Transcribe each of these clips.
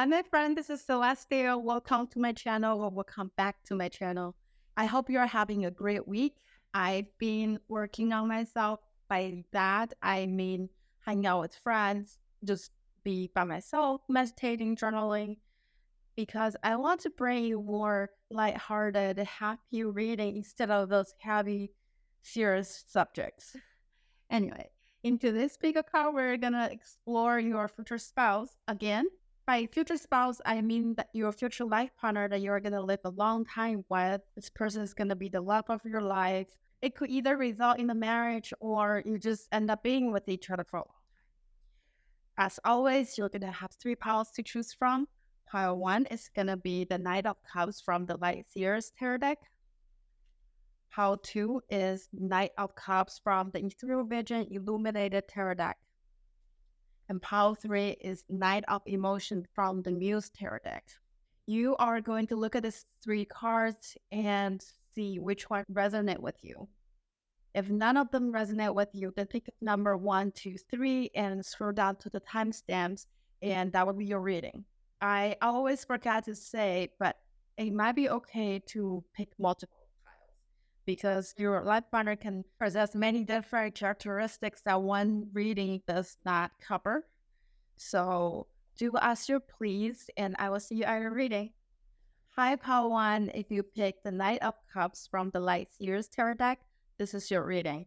Hi, my friend. This is Celestia. Welcome to my channel or welcome back to my channel. I hope you're having a great week. I've been working on myself. By that, I mean hanging out with friends, just be by myself, meditating, journaling, because I want to bring you more lighthearted, happy reading instead of those heavy, serious subjects. Anyway, into this bigger card, we're gonna explore your future spouse again. By future spouse, I mean that your future life partner that you're gonna live a long time with. This person is gonna be the love of your life. It could either result in a marriage or you just end up being with each other for a long time. As always, you're gonna have three piles to choose from. Pile one is gonna be the Knight of Cups from the Light Seers Tarot deck. Pile two is Knight of Cups from the Ethereal Vision Illuminated Tarot deck. And pile three is Knight of Emotion from the Muse Tarot deck. You are going to look at these three cards and see which one resonate with you. If none of them resonate with you, then pick number 1, 2, 3 and scroll down to the timestamps, and that will be your reading. I always forget to say, but it might be okay to pick multiple piles because your life partner can possess many different characteristics that one reading does not cover. So do as you please, and I will see you at your reading. Hi, pile 1. If you pick the Knight of Cups from the Light Seers Tarot deck, this is your reading.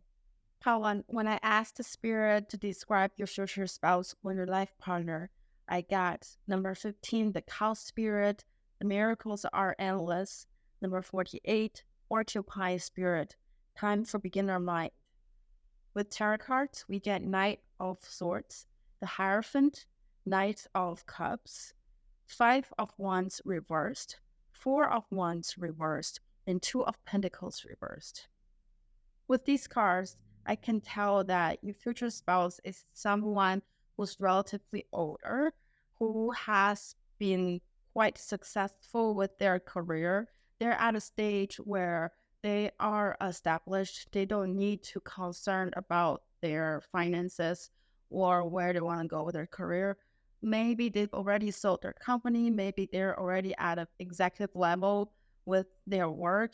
Pile 1, when I asked the spirit to describe your future spouse or your life partner, I got number 15, the Cow Spirit. The miracles are endless. Number 48, Porcupine Spirit. Time for beginner mind. With tarot cards, we get Knight of Swords, the Hierophant, Knight of Cups, 5 of Wands reversed, 4 of Wands reversed, and 2 of Pentacles reversed. With these cards, I can tell that your future spouse is someone who's relatively older, who has been quite successful with their career. They're at a stage where they are established. They don't need to concern about their finances or where they want to go with their career. Maybe they've already sold their company. Maybe they're already at an executive level with their work.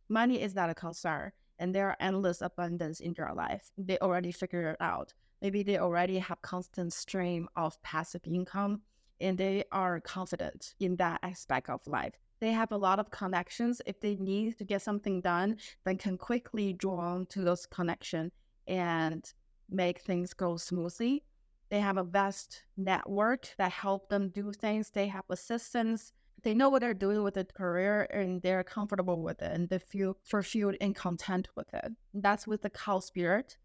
Money is not a concern, and there are endless abundance in their life. They already figured it out. Maybe they already have constant stream of passive income, and they are confident in that aspect of life. They have a lot of connections. If they need to get something done, they can quickly draw to those connections and make things go smoothly. They have a vast network that help them do things. They have assistants. They know what they're doing with their career and they're comfortable with it and they feel fulfilled and content with it. That's with the Cow Spirit.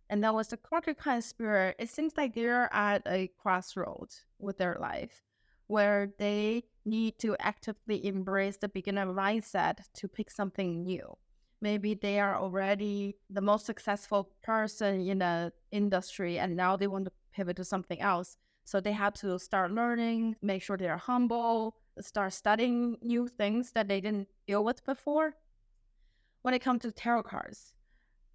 And that was the Porcupine Spirit. It seems like they're at a crossroads with their life where they need to actively embrace the beginner mindset to pick something new. Maybe they are already the most successful person in the industry and now they want to pivot to something else. So they have to start learning, make sure they're humble, start studying new things that they didn't deal with before. When it comes to tarot cards,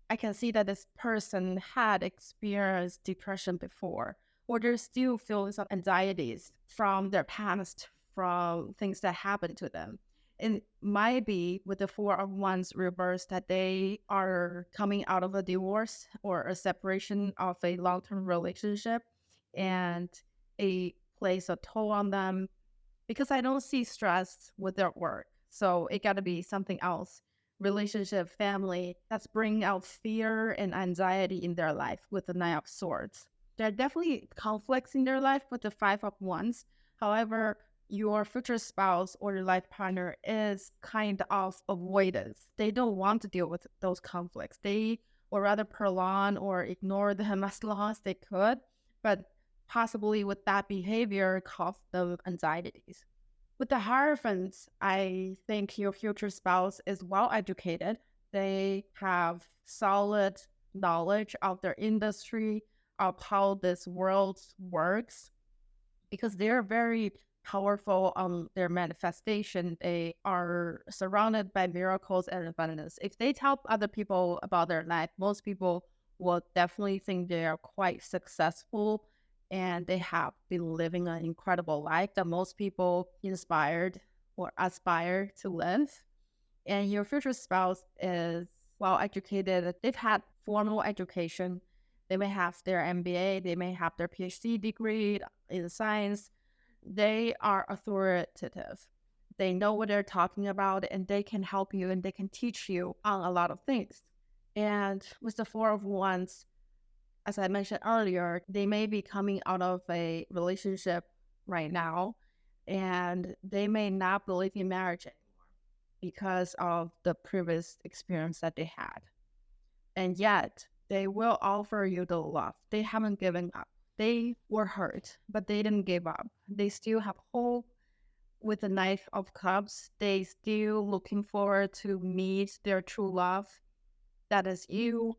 I can see that this person had experienced depression before, or they're still feeling some anxieties from their past, from things that happened to them. It might be with the 4 of Wands reversed that they are coming out of a divorce or a separation of a long-term relationship, and it plays a toll on them because I don't see stress with their work. So it got to be something else. Relationship, family, that's bringing out fear and anxiety in their life with the Nine of Swords. There are definitely conflicts in their life with the 5 of Wands. However, your future spouse or your life partner is kind of avoidance. They don't want to deal with those conflicts. They would rather prolong or ignore them as long as they could, but possibly with that behavior cause them anxieties. With the Hierophants, I think your future spouse is well educated. They have solid knowledge of their industry, of how this world works, because they're very powerful on their manifestation. They are surrounded by miracles and abundance. If they tell other people about their life, most people will definitely think they are quite successful and they have been living an incredible life that most people inspired or aspire to live. And your future spouse is well educated. They've had formal education. They may have their MBA, they may have their PhD degree in science. They are authoritative. They know what they're talking about, and they can help you and they can teach you on a lot of things. And with the Four of Wands, as I mentioned earlier, they may be coming out of a relationship right now, and they may not believe in marriage because of the previous experience that they had. And yet, they will offer you the love. They haven't given up. They were hurt, but they didn't give up. They still have hope. With the Knight of Cups, they still looking forward to meet their true love. That is you.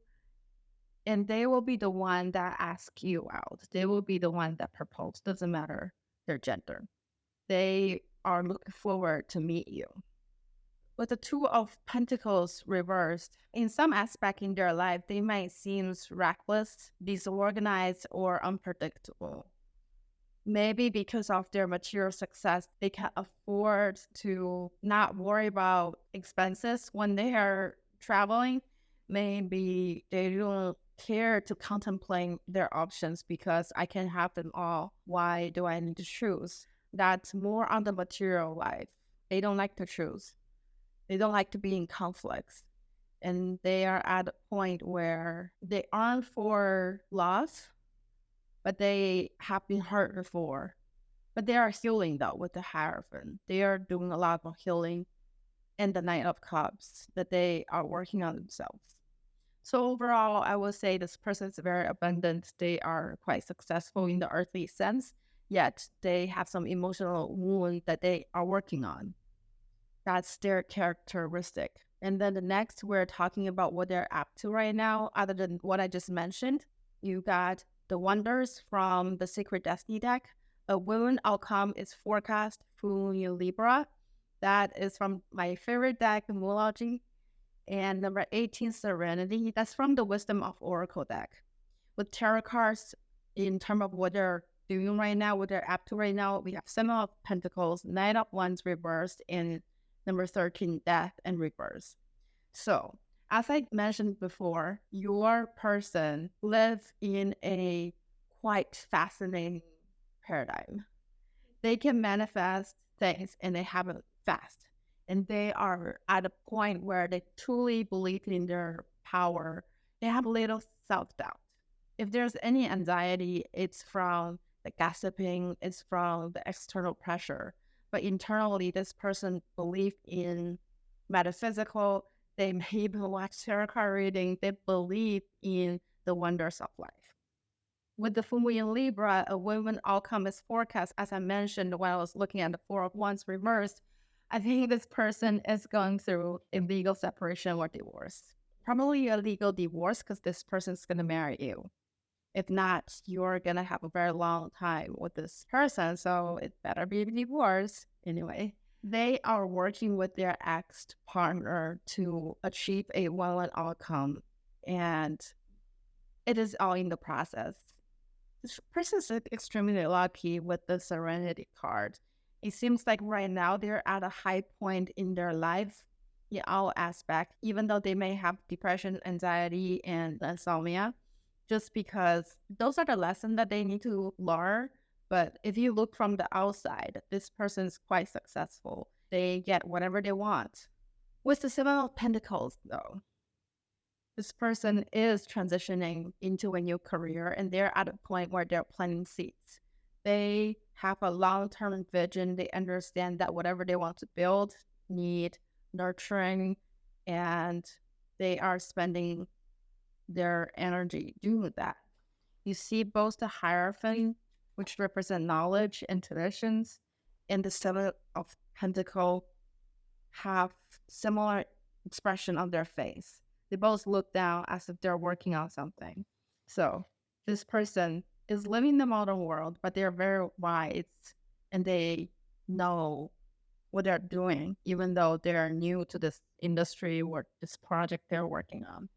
And they will be the one that asks you out. They will be the one that propose. Doesn't matter their gender. They are looking forward to meet you. With the Two of Pentacles reversed, in some aspect in their life, they might seem reckless, disorganized, or unpredictable. Maybe because of their material success, they can afford to not worry about expenses when they are traveling. Maybe they don't care to contemplate their options because I can have them all. Why do I need to choose? That's more on the material life. They don't like to choose. They don't like to be in conflicts. And they are at a point where they aren't for loss, but they have been hurt before. But they are healing though with the Hierophant. They are doing a lot of healing and the Knight of Cups that they are working on themselves. So overall, I would say this person is very abundant. They are quite successful in the earthly sense, yet they have some emotional wound that they are working on. That's their characteristic. And then the next, we're talking about what they're up to right now, other than what I just mentioned. You got the Wonders from the Secret Destiny deck. A wound outcome is forecast through Libra. That is from my favorite deck, Moology. And number 18, Serenity. That's from the Wisdom of Oracle deck. With tarot cards, in terms of what they're doing right now, what they're up to right now, we have Seven of Pentacles, Knight of Wands reversed, and number 13, Death and Reverse. So, as I mentioned before, your person lives in a quite fascinating paradigm. They can manifest things and they have it fast. And they are at a point where they truly believe in their power. They have little self-doubt. If there's any anxiety, it's from the gossiping, it's from the external pressure. But internally, this person believes in metaphysical. They may even watch tarot card reading. They believe in the wonders of life. With the full moon in Libra, a woman outcome is forecast. As I mentioned when I was looking at the Four of Wands reversed, I think this person is going through a legal separation or divorce. Probably a legal divorce because this person is going to marry you. If not, you're going to have a very long time with this person, so it better be a divorce. Anyway, they are working with their ex-partner to achieve a one outcome, and it is all in the process. This person is extremely lucky with the Serenity card. It seems like right now they're at a high point in their life in all aspects, even though they may have depression, anxiety, and insomnia. Just because those are the lessons that they need to learn. But if you look from the outside, this person is quite successful. They get whatever they want. With the Seven of Pentacles, though, this person is transitioning into a new career and they're at a point where they're planting seeds. They have a long-term vision. They understand that whatever they want to build need nurturing, and they are spending their energy doing that. You see both the Hierophant, which represent knowledge and traditions, and the Seven of Pentacles have similar expression on their face. They both look down as if they're working on something. So this person is living the modern world, but they're very wise and they know what they're doing, even though they're new to this industry or this project they're working on.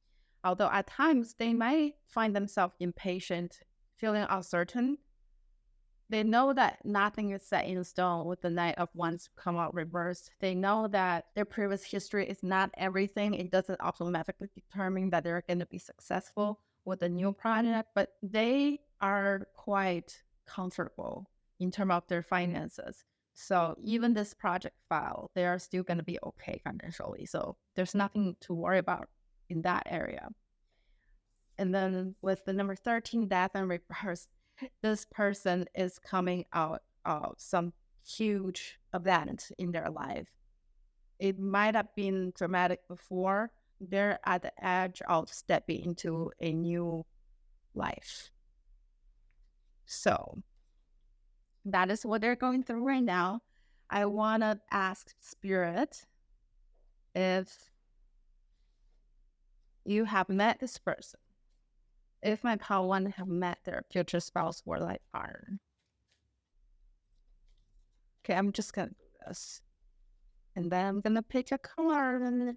Although at times they might find themselves impatient, feeling uncertain, They know that nothing is set in stone with the Knight of Wands come out reversed. They know that their previous history is not everything. It doesn't automatically determine that they're going to be successful with a new project, but they are quite comfortable in terms of their finances. So even this project fail, they are still going to be okay financially. So there's nothing to worry about in that area. And then with the number 13, death and reverse, this person is coming out of some huge event in their life. It might have been dramatic before. They're at the edge of stepping into a new life. So that is what they're going through right now. I want to ask Spirit if you have met this person. If my pile one have met their future spouse or life partner. Okay, I'm just going to do this. And then I'm going to pick a card.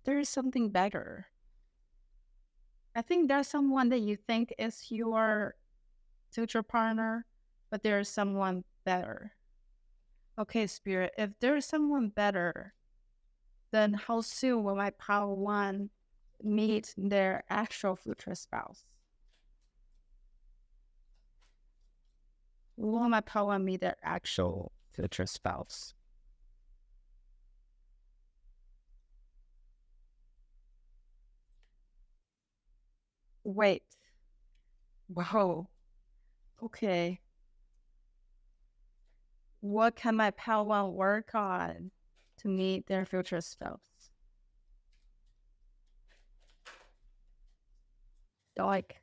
There is something better. I think there's someone that you think is your future partner, but there's someone better. Okay, Spirit, if there's someone better, then how soon will my pile one meet their actual future spouse? Will my pile one meet their actual future spouse? Wait. Wow. Okay. What can my pal one work on to meet their future spouse? Like,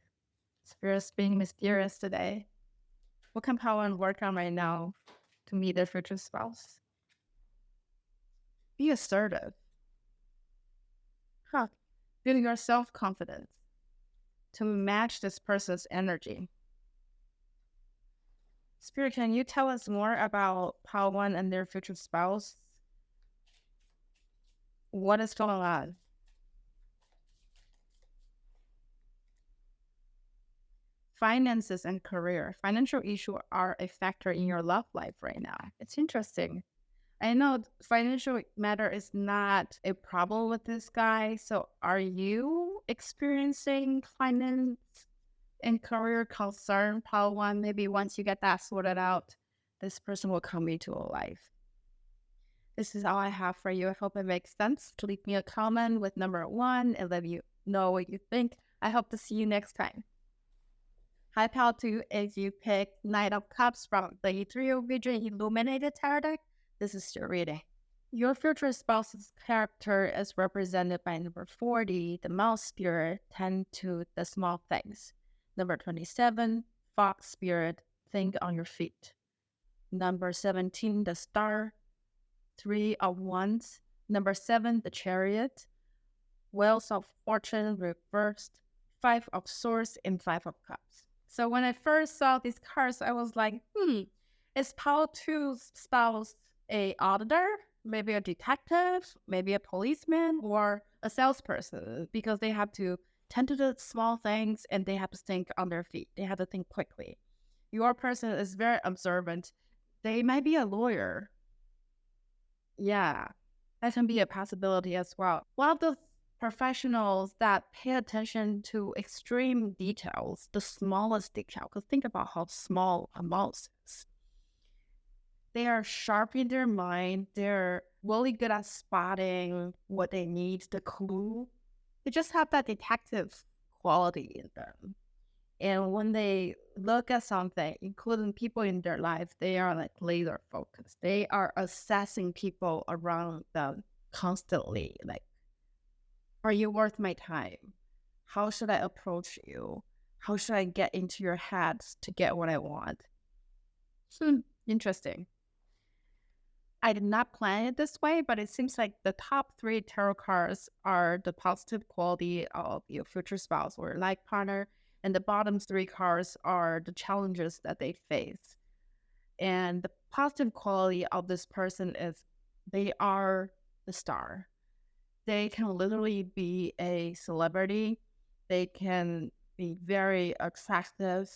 Spirit's being mysterious today. What can pal one work on right now to meet their future spouse? Be assertive. Build your self-confidence to match this person's energy. Spirit, can you tell us more about pal one and their future spouse? What is going on? Finances and career. Financial issues are a factor in your love life right now. It's interesting. I know financial matter is not a problem with this guy. So are you experiencing finance and career concern, pile one? Maybe once you get that sorted out, this person will come into your life. This is all I have for you. I hope it makes sense. Leave me a comment with number 1 and let me know what you think. I hope to see you next time. Hi, pal 2, if you pick Knight of Cups from the Ethereal Vision Illuminated Tarot deck, this is your reading. Your future spouse's character is represented by number 40, the mouse spirit, tend to the small things. Number 27, fox spirit, think on your feet. Number 17, the star, 3 of wands. Number 7, the chariot, wheels of fortune reversed, 5 of swords, and 5 of cups. So when I first saw these cards, I was like, is pile 2's spouse a auditor, maybe a detective, maybe a policeman, or a salesperson? Because they have to tend to the small things and they have to think on their feet. They have to think quickly. Your person is very observant. They might be a lawyer. Yeah, that can be a possibility as well. One of the professionals that pay attention to extreme details, the smallest detail, because think about how small a mouse is. They are sharp in their mind. They're really good at spotting what they need, the clue. They just have that detective quality in them. And when they look at something, including people in their life, they are like laser focused. They are assessing people around them constantly. Like, are you worth my time? How should I approach you? How should I get into your heads to get what I want? Interesting. I did not plan it this way, but it seems like the top 3 tarot cards are the positive quality of your future spouse or life partner, and the bottom 3 cards are the challenges that they face. And the positive quality of this person is they are the star. They can literally be a celebrity. They can be very attractive.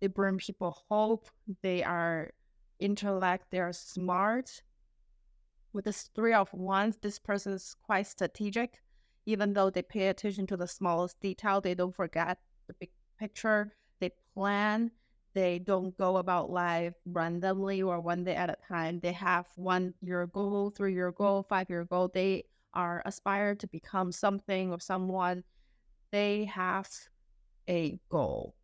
They bring people hope. They are intellect. They are smart. With this three of wands, this person is quite strategic. Even though they pay attention to the smallest detail, they don't forget the big picture. They plan. They don't go about life randomly or one day at a time. They have 1 year goal, 3 year goal, 5 year goal. They are aspired to become something or someone. They have a goal.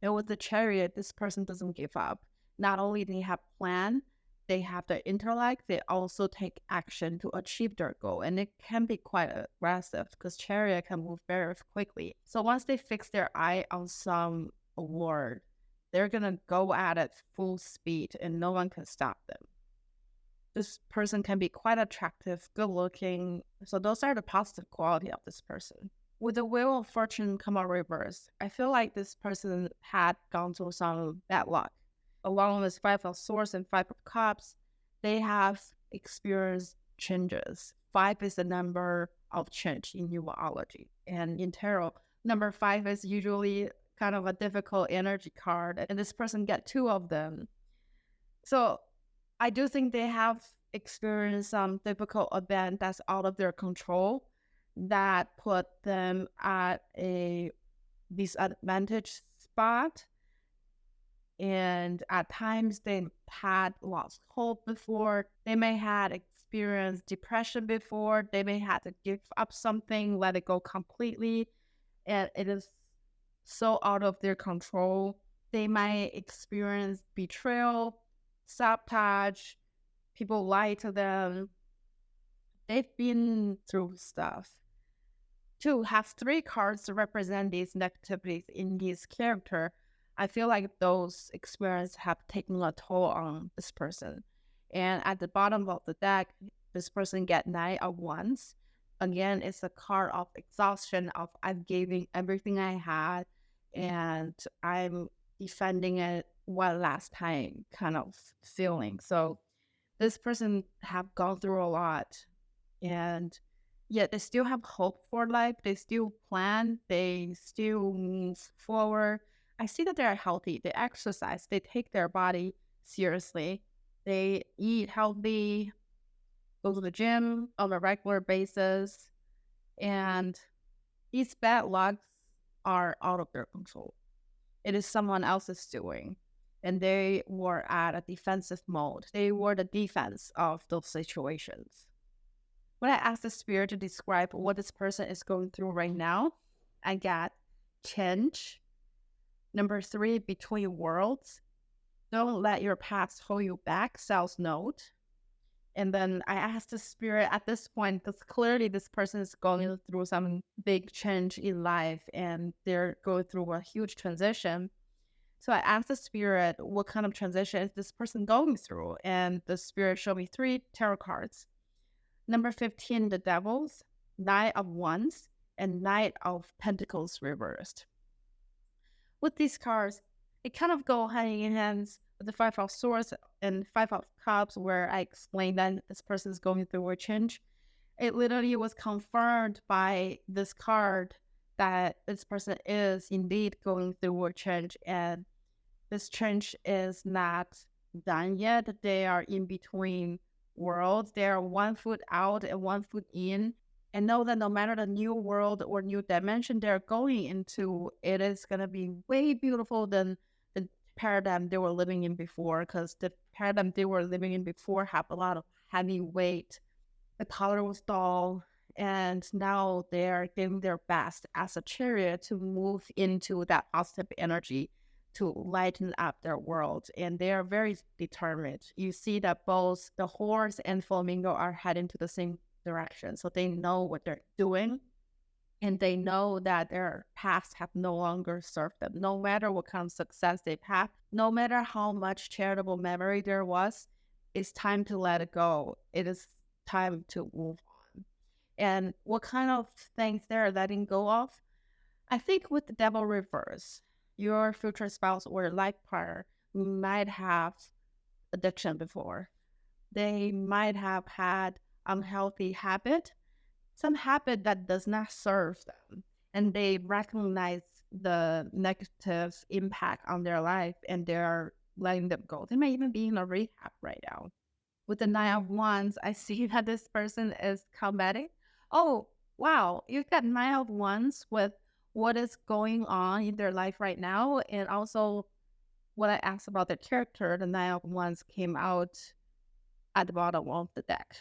And with the chariot, this person doesn't give up. Not only do they have plan, they have the intellect, they also take action to achieve their goal. And it can be quite aggressive because chariot can move very quickly. So once they fix their eye on some award, they're going to go at it full speed and no one can stop them. This person can be quite attractive, good looking. So those are the positive quality of this person. With the Wheel of Fortune come out reverse, I feel like this person had gone through some bad luck. Along with Five of Swords and Five of Cups, they have experienced changes. Five is the number of change in numerology. And in tarot, number 5 is usually kind of a difficult energy card. And this person get 2 of them. So I do think they have experienced some difficult event that's out of their control that put them at a disadvantaged spot. And at times they had lost hope before. They may had experienced depression before. They may had to give up something, let it go completely. And it is so out of their control. They might experience betrayal, sabotage, people lie to them. They've been through stuff. To have 3 cards to represent these negativities in this character, I feel like those experiences have taken a toll on this person. And at the bottom of the deck, this person get 9 of Wands. Again, it's a card of exhaustion, of I'm giving everything I had and I'm defending it one last time kind of feeling. So this person have gone through a lot, and yet they still have hope for life. They still plan. They still move forward. I see that they're healthy. They exercise. They take their body seriously. They eat healthy, go to the gym on a regular basis. And these bad lucks are out of their control. It is someone else's doing. And they were at a defensive mode. They were the defense of those situations. When I asked the spirit to describe what this person is going through right now, I got change. Number 3, between worlds. Don't let your past hold you back, South Note. And then I asked the spirit at this point, because clearly this person is going through some big change in life and they're going through a huge transition. So I asked the spirit, what kind of transition is this person going through? And the spirit showed me 3 tarot cards. Number 15, the Devils, 9 of Wands, and 9 of Pentacles reversed. With these cards, it kind of go hand in hand with the 5 of Swords and 5 of Cups, where I explained that this person is going through a change. It literally was confirmed by this card that this person is indeed going through a change, and this change is not done yet. They are in between worlds. They are 1 foot out and 1 foot in, and know that no matter the new world or new dimension they're going into, it is going to be way beautiful than the paradigm they were living in before, because the paradigm they were living in before had a lot of heavy weight. The color was dull, and now they're giving their best as a chariot to move into that positive energy to lighten up their world. And they are very determined. You see that both the horse and flamingo are heading to the same direction. So they know what they're doing, and they know that their past have no longer served them. No matter what kind of success they've had, no matter how much charitable memory there was, it's time to let it go. It is time to move on. And what kind of things they're letting go of? I think with the Devil reverse, your future spouse or life partner might have addiction before. They might have had unhealthy habit. some habit that does not serve them, and they recognize the negative impact on their life and they're letting them go. They may even be in a rehab right now. With the Nine of Wands, I see that this person is combating. Oh, wow, you've got Nine of Wands with what is going on in their life right now. And also, when I asked about their character, the Nine of Wands came out at the bottom of the deck.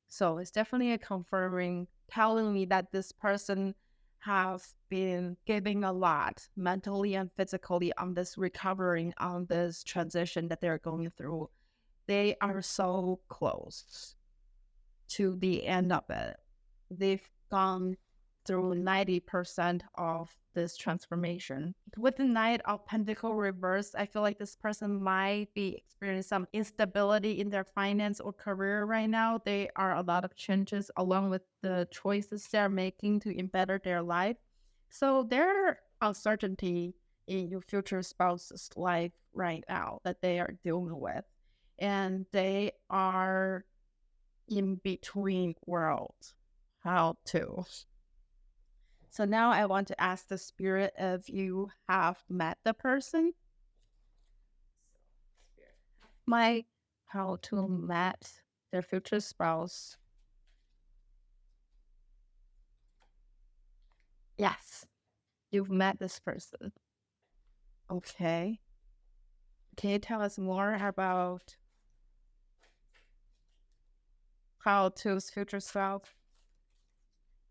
So it's definitely a confirming, telling me that this person has been giving a lot mentally and physically on this recovering, on this transition that they're going through. They are so close to the end of it. They've gone through 90% of this transformation. With the Knight of Pentacle reverse, I feel like this person might be experiencing some instability in their finance or career right now. There are a lot of changes along with the choices they're making to better their life. So there uncertainty in your future spouse's life right now that they are dealing with. And they are in between worlds. How to? So now I want to ask the spirit if you have met the person. My how to met their future spouse. Yes, you've met this person. Okay. Can you tell us more about how to's future self?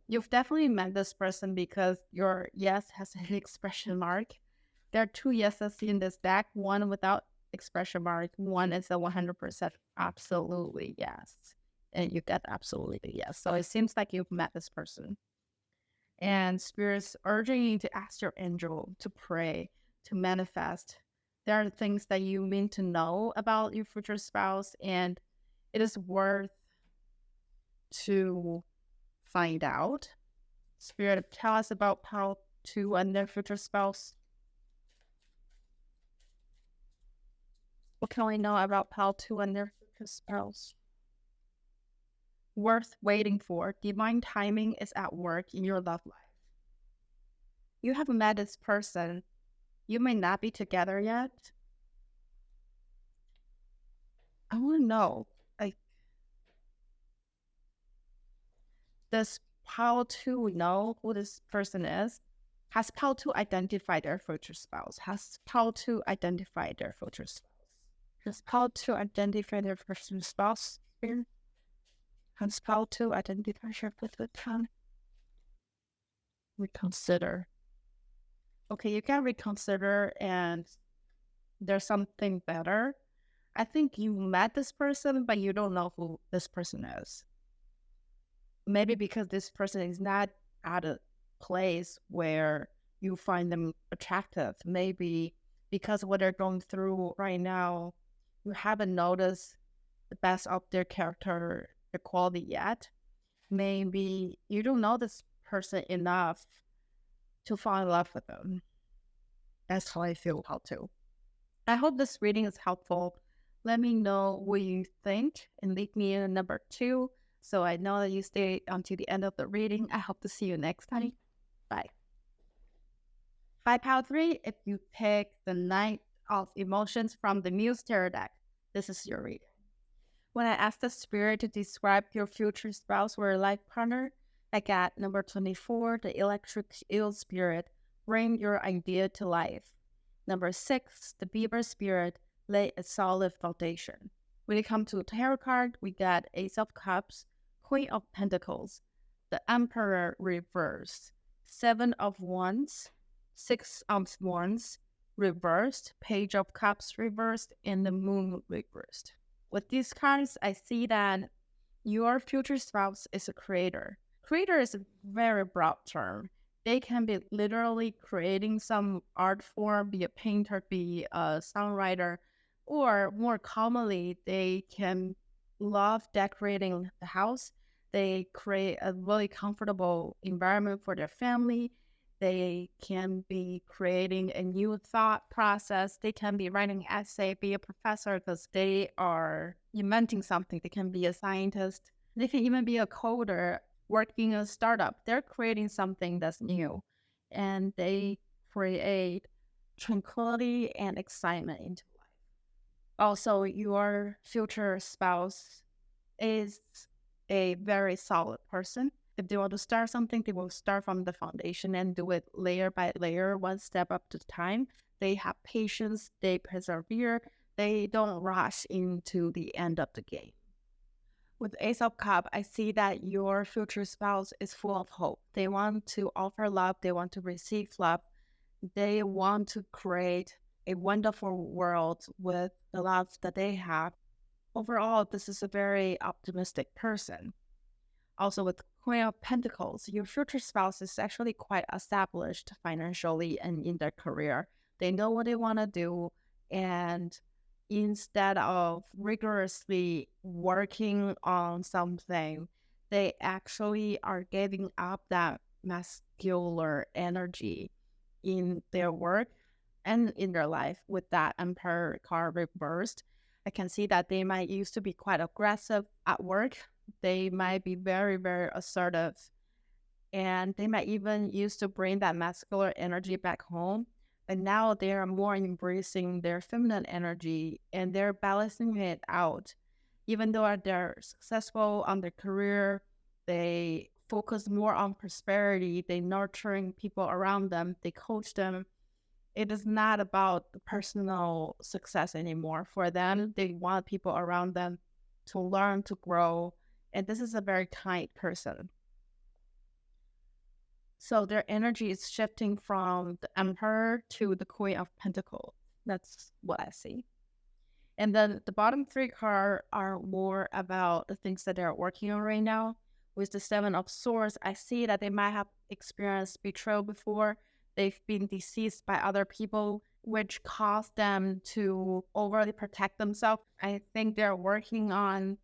You've definitely met this person because your yes has an expression mark. There are two yeses in this deck, one without expression mark, one is a 100% absolutely yes. And you get absolutely yes. So it seems like you've met this person. And Spirit's urging you to ask your angel to pray, to manifest. There are things that you mean to know about your future spouse, and it is worth to find out. Spirit, tell us about how to and their future spouse. What can we know about Pal 2 and their future spouse? Worth waiting for. Divine timing is at work in your love life. You have met this person. You may not be together yet. I want to know, like, does Pal 2 know who this person is? Has Pal 2 identified their future spouse? Has Pal 2 identified their future spouse? Has Pal 2 identified their future spouse? Has Pal 2 identified their future spouse? Reconsider. Okay, you can reconsider and there's something better. I think you met this person, but you don't know who this person is. Maybe because this person is not at a place where you find them attractive. Maybe because what they're going through right now, you haven't noticed the best of their character, their quality yet. Maybe you don't know this person enough to fall in love with them. That's how I feel about too. I hope this reading is helpful. Let me know what you think and leave me in number 2 so I know that you stay until the end of the reading. I hope to see you next time. Bye. 5 if you pick the Knight of Emotions from the Muse Tarot deck, this is your reading. When I asked the spirit to describe your future spouse or life partner, I got number 24, the Electric Eel Spirit, bring your idea to life. Number 6, the Beaver Spirit, lay a solid foundation. When it comes to the tarot card, we got Ace of Cups, Queen of Pentacles, the Emperor reversed, 7 of Wands, 6 of Wands reversed, Page of Cups reversed, and the Moon reversed. With these cards, I see that your future spouse is a creator. Creator is a very broad term. They can be literally creating some art form, be a painter, be a songwriter, or more commonly, they can love decorating the house. They create a really comfortable environment for their family. They can be creating a new thought process. They can be writing an essay, be a professor because they are inventing something. They can be a scientist. They can even be a coder. working a startup. They're creating something that's new, and they create tranquility and excitement into life. Also, your future spouse is a very solid person. If they want to start something, they will start from the foundation and do it layer by layer, one step up at a time. They have patience, they persevere, they don't rush into the end of the game. With Ace of Cup, I see that your future spouse is full of hope. They want to offer love, they want to receive love, they want to create a wonderful world with the love that they have. Overall, this is a very optimistic person. Also, with Queen of Pentacles, your future spouse is actually quite established financially and in their career. They know what they want to do, and instead of rigorously working on something, they actually are giving up that muscular energy in their work and in their life with that Emperor card reversed. I can see that they might used to be quite aggressive at work. They might be very, very assertive. And they might even used to bring that masculine energy back home. And now they are more embracing their feminine energy and they're balancing it out. Even though they're successful on their career, they focus more on prosperity, they nurturing people around them, they coach them. It is not about the personal success anymore. For them, they want people around them to learn, to grow. And this is a very kind person. So their energy is shifting from the Emperor to the Queen of Pentacles. That's what I see. And then the bottom three cards are more about the things that they're working on right now. With the Seven of Swords, I see that they might have experienced betrayal before. They've been deceived by other people, which caused them to overly protect themselves. I think they're working on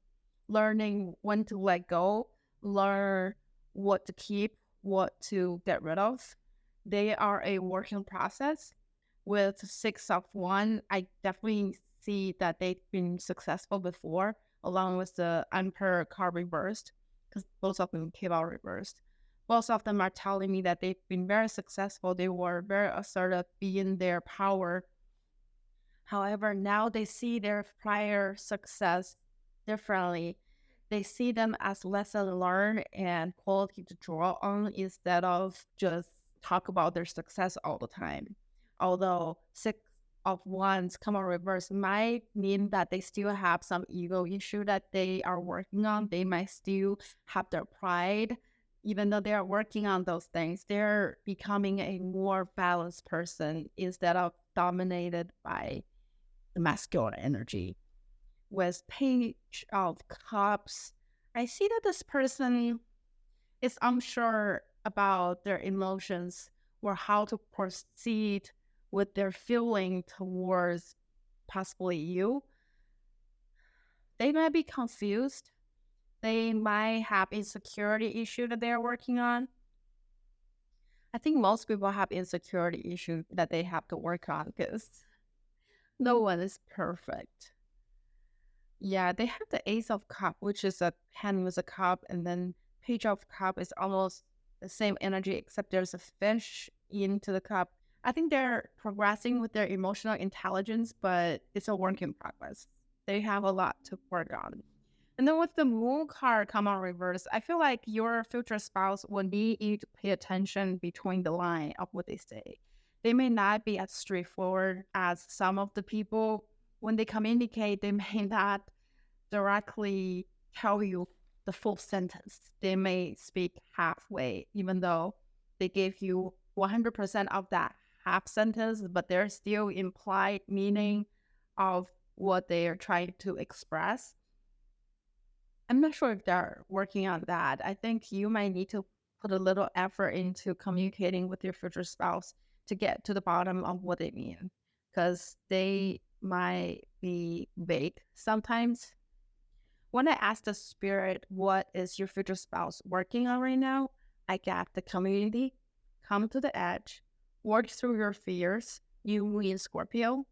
learning when to let go, learn what to keep, what to get rid of. They are a working process. With Six of Wands, I definitely see that they've been successful before, along with the Emperor card reversed, because both of them came out reversed. Both of them are telling me that they've been very successful. They were very assertive, being their power. However, now they see their prior success differently. They see them as lesson learned and quality to draw on instead of just talk about their success all the time. Although Six of Wands come out reverse might mean that they still have some ego issue that they are working on. They might still have their pride. Even though they are working on those things, they're becoming a more balanced person instead of dominated by the masculine energy. With Page of Cups, I see that this person is unsure about their emotions or how to proceed with their feeling towards possibly you. They might be confused. They might have insecurity issue that they're working on. I think most people have insecurity issue that they have to work on because no one is perfect. Yeah, they have the Ace of Cup, which is a hand with a cup, and then Page of Cup is almost the same energy, except there's a fish into the cup. I think they're progressing with their emotional intelligence, but it's a work in progress. They have a lot to work on. And then with the Moon card come on reverse, I feel like your future spouse will need you to pay attention between the line of what they say. They may not be as straightforward as some of the people. When they communicate, they may not directly tell you the full sentence. They may speak halfway, even though they gave you 100% of that half sentence, but there's still implied meaning of what they are trying to express. I'm not sure if they're working on that. I think you might need to put a little effort into communicating with your future spouse to get to the bottom of what they mean, because they might be vague sometimes. When I ask the spirit, what is your future spouse working on right now? I got the community, come to the edge, work through your fears, you win Scorpio.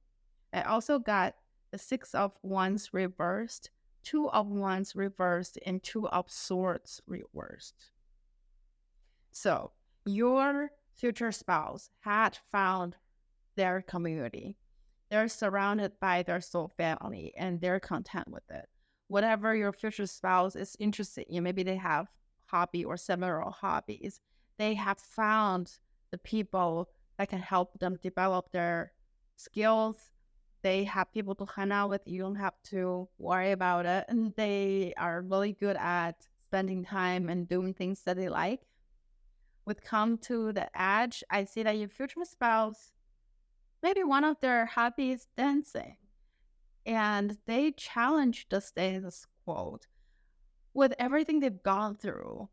I also got the Six of Wands reversed, Two of Wands reversed, and Two of Swords reversed. So your future spouse had found their community. They're surrounded by their soul family and they're content with it. Whatever your future spouse is interested in, maybe they have hobby or several hobbies. They have found the people that can help them develop their skills. They have people to hang out with. You don't have to worry about it. And they are really good at spending time and doing things that they like. With come to the edge, I see that your future spouse, maybe one of their hobbies is dancing. And they challenge the status quo. With everything they've gone through,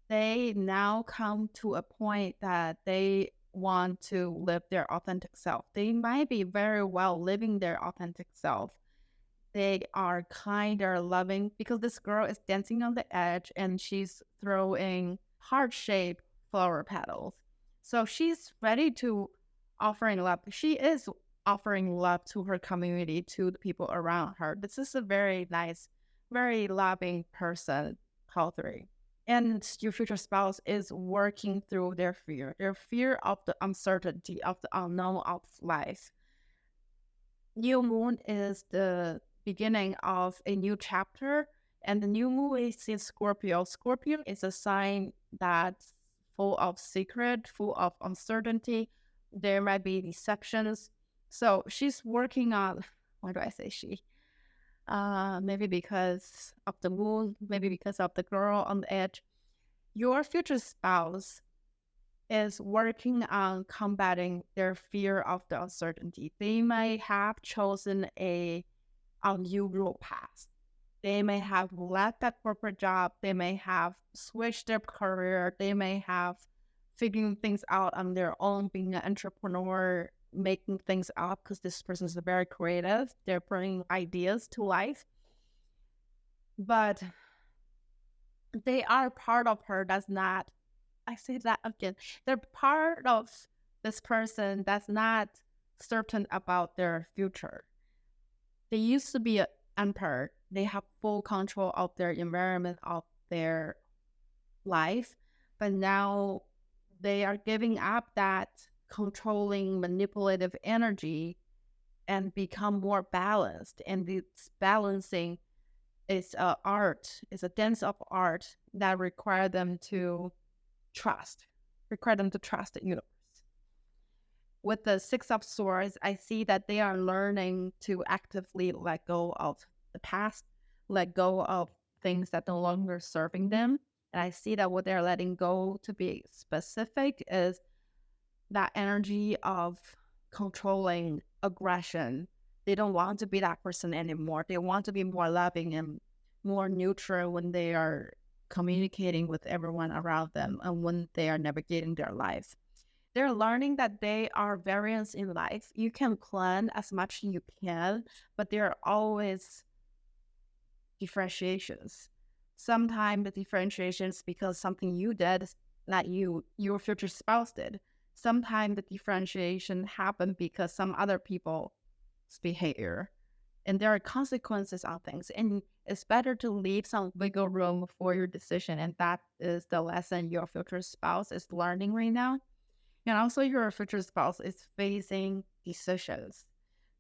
they now come to a point that they want to live their authentic self. They might be very well living their authentic self. They are kind, they're loving, because this girl is dancing on the edge and she's throwing heart-shaped flower petals. So she's ready to offering love. She is offering love to her community, to the people around her. This is a very nice, very loving person, call 3. And your future spouse is working through their fear of the uncertainty, of the unknown of life. New moon is the beginning of a new chapter, and the new moon is in Scorpio. Scorpio is a sign that's full of secret, full of uncertainty. There might be deceptions. So she's working on, why do I say she? Maybe because of the moon, maybe because of the girl on the edge. Your future spouse is working on combating their fear of the uncertainty. They may have chosen a unusual path. They may have left that corporate job. They may have switched their career. They may have figuring things out on their own, being an entrepreneur, making things up, because this person is very creative. They're bringing ideas to life. But they are part of her that's not, I say that again, they're part of this person that's not certain about their future. They used to be an emperor. They have full control of their environment, of their life, but now they are giving up that controlling, manipulative energy and become more balanced. And this balancing is a art, is a dance of art that require them to trust the universe. With the 6 of Swords, I see that they are learning to actively let go of the past, let go of things that no longer serving them. And I see that what they're letting go, to be specific, is that energy of controlling aggression. They don't want to be that person anymore. They want to be more loving and more neutral when they are communicating with everyone around them and when they are navigating their life. They're learning that they are variants in life. You can plan as much as you can, but there are always differentiations. Sometimes the differentiations because something you did, not you, your future spouse did. Sometimes the differentiation happened because some other people's behavior. And there are consequences on things. And it's better to leave some wiggle room for your decision. And that is the lesson your future spouse is learning right now. And also your future spouse is facing decisions.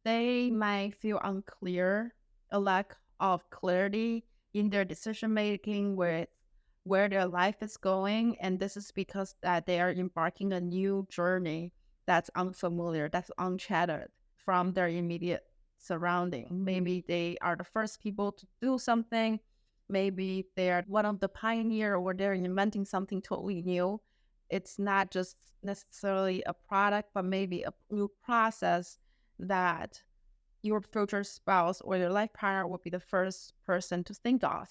They might feel unclear, a lack of clarity in their decision making with where their life is going. And this is because that they are embarking a new journey that's unfamiliar, that's uncharted from their immediate surrounding. Maybe they are the first people to do something. Maybe they are one of the pioneer, or they're inventing something totally new. It's not just necessarily a product, but maybe a new process that your future spouse or your life partner would be the first person to think of.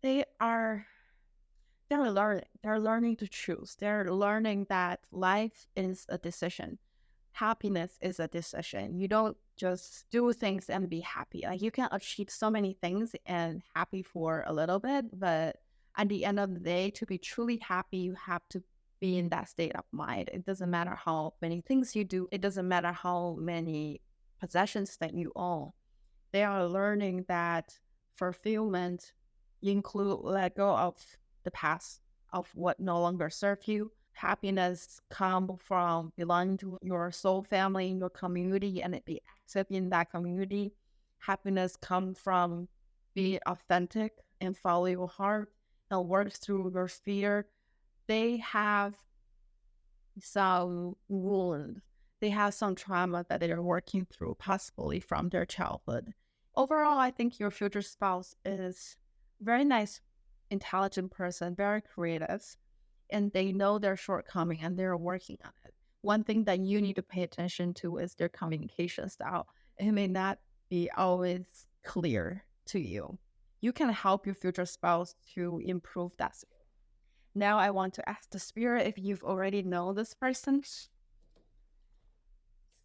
They're learning. They're learning to choose. They're learning that life is a decision. Happiness is a decision. You don't just do things and be happy. Like, you can achieve so many things and happy for a little bit, but at the end of the day, to be truly happy, you have to be in that state of mind. It doesn't matter how many things you do. It doesn't matter how many possessions that you own. They are learning that fulfillment include let go of the past, of what no longer serves you. Happiness comes from belonging to your soul family, your community, and be active in that community. Happiness comes from being authentic and follow your heart and work through your fear. They have some wounds. They have some trauma that they're working through, possibly from their childhood. Overall, I think your future spouse is very nice, intelligent person, very creative, and they know their shortcoming and they're working on it. One thing that you need to pay attention to is their communication style. It may not be always clear to you. You can help your future spouse to improve that skill. Now I want to ask the spirit if you've already known this person.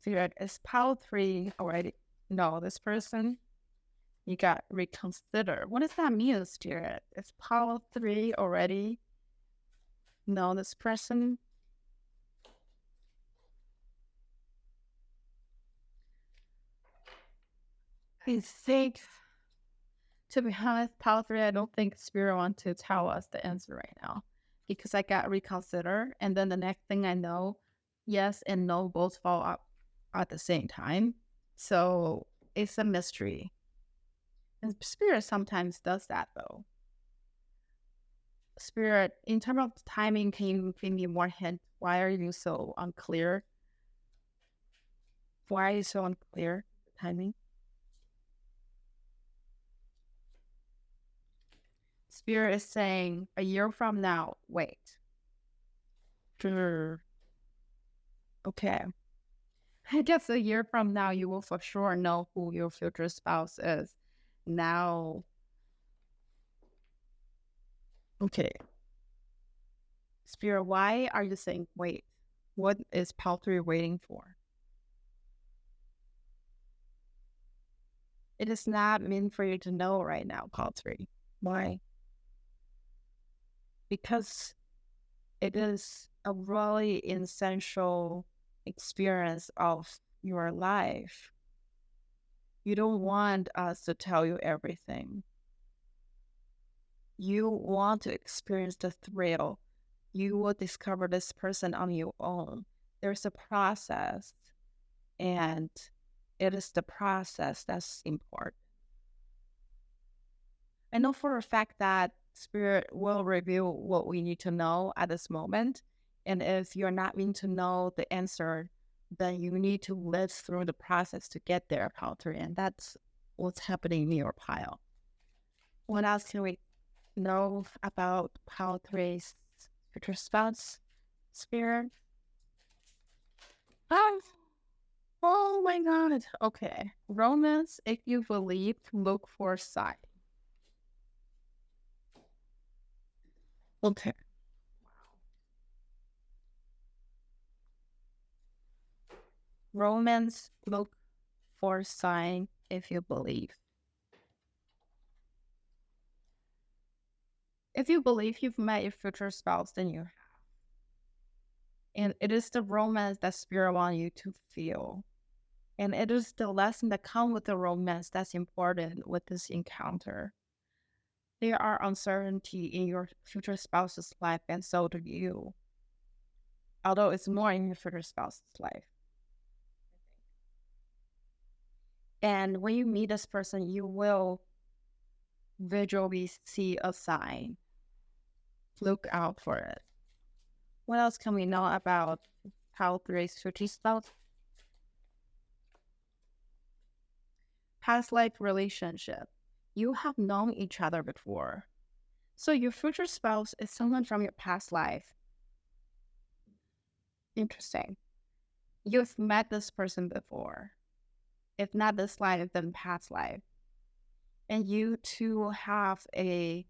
Spirit, is pile 3 already know this person? You got reconsider. What does that mean, spirit? Is pile 3 already know this person? I think, to be honest, pile 3, I don't think spirit wants to tell us the answer right now. Because I got reconsider, and then the next thing I know, yes and no both fall up at the same time. So it's a mystery. And spirit sometimes does that though. Spirit, in terms of timing, can you give me more hint? Why are you so unclear? Why are you so unclear? Timing? Spirit is saying a year from now, wait. Sure. Okay. I guess a year from now, you will for sure know who your future spouse is. Now, okay. Spirit, why are you saying wait? What is pile 3 waiting for? It is not meant for you to know right now, pile 3. Why? Because it is a really essential experience of your life. You don't want us to tell you everything. You want to experience the thrill. You will discover this person on your own. There's a process, and it is the process that's important. I know for a fact that Spirit will reveal what we need to know at this moment. And if you're not meant to know the answer, then you need to live through the process to get there, pile 3. And that's what's happening in your pile. What else can we know about pile 3's future spouse, Spirit? Oh my God. Okay. Romance, if you believe, look for sign. Okay. Romance, look for sign if you believe. If you believe you've met your future spouse, then you have. And it is the romance that Spirit wants you to feel. And it is the lesson that comes with the romance that's important with this encounter. There are uncertainty in your future spouse's life, and so do you. Although it's more in your future spouse's life. And when you meet this person, you will visually see a sign. Look out for it. What else can we know about pile 3's future spouse? Past life relationship. You have known each other before. So your future spouse is someone from your past life. Interesting. You've met this person before. If not this life, then past life. And you two have a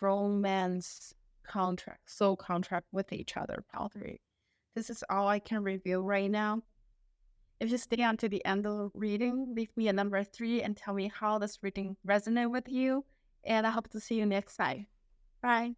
romance contract, soul contract with each other, pile 3. This is all I can reveal right now. If you stay on to the end of the reading, leave me a number 3 and tell me how this reading resonated with you. And I hope to see you next time. Bye.